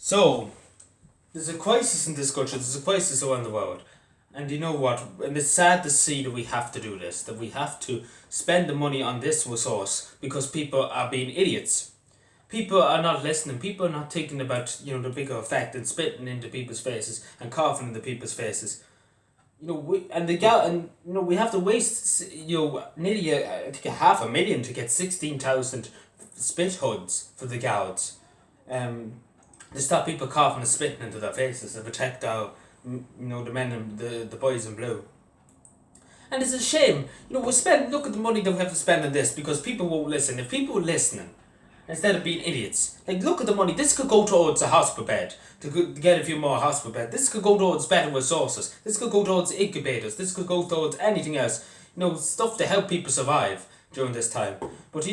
So, there's a crisis in this country, there's a crisis around the world. And you know what? And it's sad to see that we have to do this, that we have to spend the money on this resource because people are being idiots. People are not listening, people are not thinking about, the bigger effect and spitting into people's faces and coughing into people's faces. We have to waste, nearly I think 500,000 to get 16,000 spit hoods for the guards. To stop people coughing and spitting into their faces and protect our, the men and the boys in blue. And it's a shame, look at the money that we have to spend on this because people won't listen. If people were listening, instead of being idiots, look at the money, this could go towards a hospital bed, to get a few more hospital beds. This could go towards better resources. This could go towards incubators. This could go towards anything else, stuff to help people survive during this time. But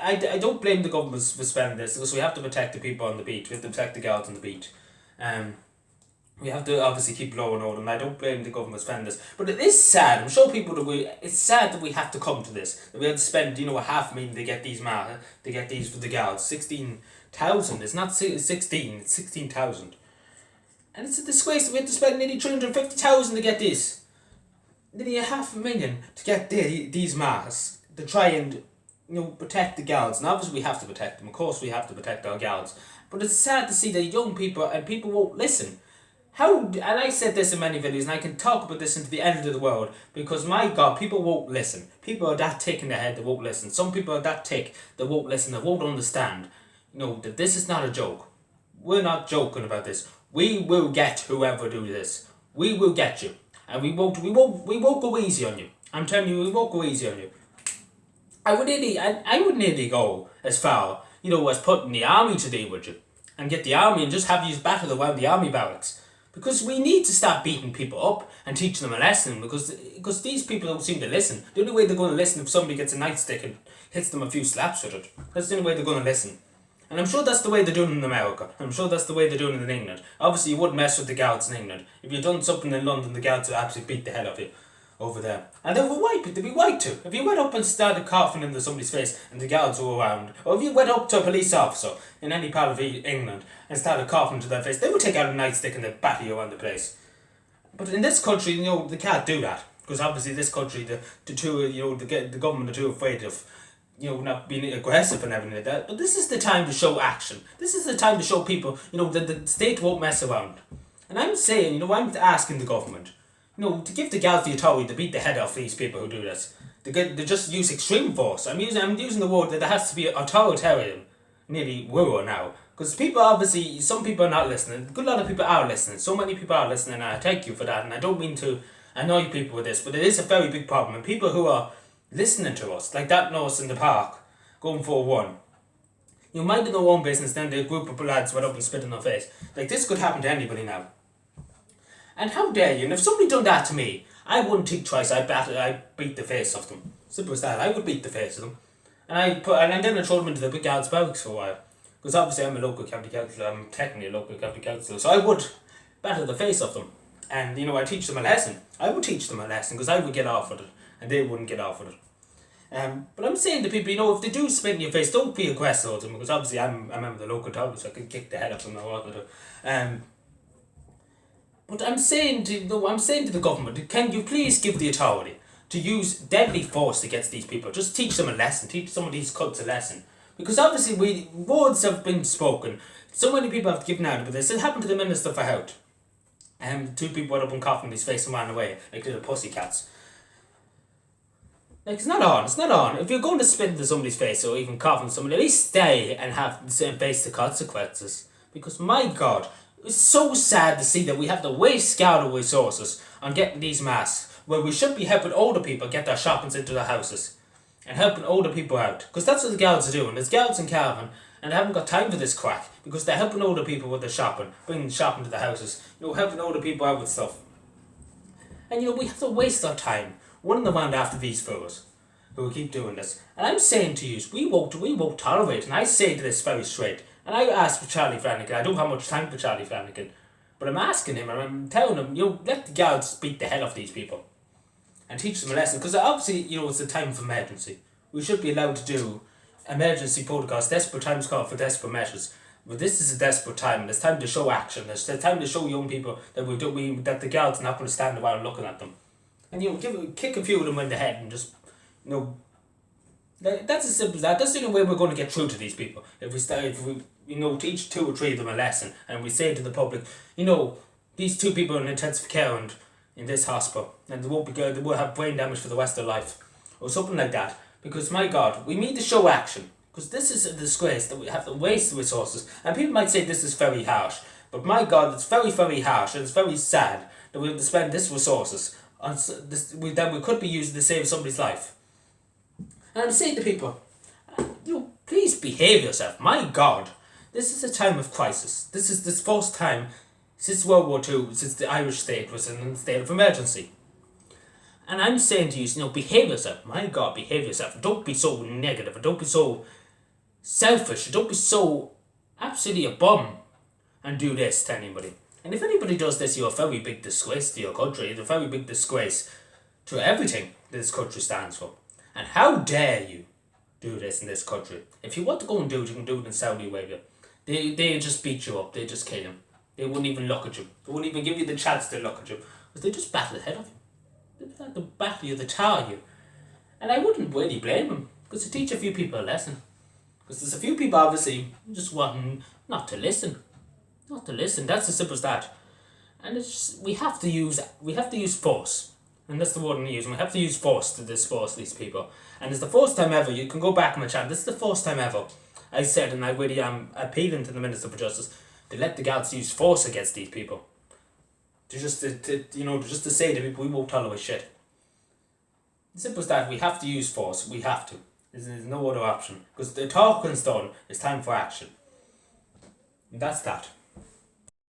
I don't blame the government for spending this because we have to protect the people on the beach. We have to protect the guards on the beach. We have to obviously keep law and order, and I don't blame the government for spending this. But it is sad. I'm sure people it's sad that we have to come to this. That we have to spend, a 500,000 to get these for the guards. 16,000. It's not 16. It's 16,000. And it's a disgrace that we have to spend nearly 350,000 to get this. Nearly 500,000 to get these masks to try and protect the guards. And obviously we have to protect them. Of course we have to protect our guards. But it's sad to see that young people and people won't listen. And I said this in many videos, and I can talk about this into the end of the world, because my God, people won't listen. People are that tick in their head that won't listen. Some people are that tick that won't listen, that won't understand, that this is not a joke. We're not joking about this. We will get whoever do this. We will get you, and we won't go easy on you. I'm telling you, we won't go easy on you. I would nearly go as far, as putting the army to deal with you, and get the army and just have you battle around the army barracks. Because we need to start beating people up and teach them a lesson, because these people don't seem to listen. The only way they're going to listen if somebody gets a nightstick and hits them a few slaps with it. That's the only way they're going to listen. And I'm sure that's the way they're doing in America. I'm sure that's the way they're doing it in England. Obviously you wouldn't mess with the guards in England. If you've done something in London, the guards would absolutely beat the hell out of you over there. And they'd be white too. If you went up and started coughing into somebody's face and the guards were around, or if you went up to a police officer in any part of England and started coughing into their face, they would take out a nightstick and they'd batter you around the place. But in this country, they can't do that. Because obviously this country, the government are too afraid of, not being aggressive and everything like that. But this is the time to show action. This is the time to show people, that the state won't mess around. And I'm saying, I'm asking the government, to give the guards the authority to beat the head off these people who do this. They just use extreme force. I'm using the word that there has to be authoritarian, nearly rural now. Because some people are not listening. A good lot of people are listening. So many people are listening, and I thank you for that. And I don't mean to annoy people with this, but it is a very big problem. And people who are listening to us, like that nurse in the park, going for a run, minding their own business, then the group of lads went up and spit in their face. This could happen to anybody now. And how dare you? And if somebody done that to me, I wouldn't think twice. I'd beat the face off them. Simple as that. I would beat the face of them. And then I throw them into the big guards barracks for a while. Because obviously I'm a local county councillor. I'm technically a local county councillor. So I would batter the face off them. And, I teach them a lesson. I would teach them a lesson because I would get off with it. And they wouldn't get off with it. But I'm saying to people, if they do spit in your face, don't be aggressive with them. Because obviously I'm a member of the local town, so I could kick the head off them or whatever. But I'm saying to the government, can you please give the authority to use deadly force against these people? Just teach them a lesson. Teach some of these cunts a lesson. Because obviously words have been spoken. So many people have given out about this. It happened to the Minister for Health. Two people went up and coughed in his face and ran away like little pussycats. It's not on. It's not on. If you're going to spit into somebody's face or even cough on somebody, at least stay and face the consequences. Because my God, it's so sad to see that we have to waste scarce resources on getting these masks, where we should be helping older people get their shoppings into their houses and helping older people out. Because that's what the guards are doing. There's guards in Cavan, and they haven't got time for this crack because they're helping older people with their shopping, bringing shopping to the houses, helping older people out with stuff. And we have to waste our time running around after these fools who will keep doing this. And I'm saying to you, we won't tolerate it. And I say to this very straight. And I asked for Charlie Flanagan. I don't have much time for Charlie Flanagan, but I'm asking him and I'm telling him, let the guards beat the hell off these people and teach them a lesson. Because obviously, it's a time of emergency. We should be allowed to do emergency protocols. Desperate times call for desperate measures. But this is a desperate time, and it's time to show action. It's time to show young people that that the guards are not going to stand around looking at them. And kick a few of them in the head and just, that's as simple as that. That's the only way we're going to get through to these people. If we teach 2 or 3 of them a lesson, and we say to the public, these 2 people in intensive care and in this hospital, and they won't be good. They will have brain damage for the rest of their life, or something like that. Because my God, we need to show action. Because this is a disgrace that we have to waste the resources. And people might say this is very harsh, but my God, it's very, very harsh, and it's very sad that we have to spend this resources on that we could be using to save somebody's life. And I'm saying to people, please behave yourself. My God, this is a time of crisis. This is the first time since World War II, since the Irish state was in a state of emergency. And I'm saying to you, behave yourself. My God, behave yourself. Don't be so negative. Don't be so selfish. Don't be so absolutely a bum and do this to anybody. And if anybody does this, you're a very big disgrace to your country. It's a very big disgrace to everything that this country stands for. And how dare you do this in this country? If you want to go and do it, you can do it in Saudi Arabia. They just beat you up. They just kill you. They wouldn't even look at you. They wouldn't even give you the chance to look at you. Because they just battle the head off you. They battle you, they tar you. And I wouldn't really blame them. Because to teach a few people a lesson. Because there's a few people obviously just wanting not to listen. Not to listen. That's as simple as that. And we have to use force. And that's the word I'm using. We have to use force to disperse these people. And it's the first time ever, you can go back in my chat, this is the first time ever I said, and I really am appealing to the Minister for Justice, to let the guards use force against these people. Just to say to people, we won't tolerate shit. As simple as that, we have to use force. We have to. There's no other option. Because the talking's done, it's time for action. And that's that.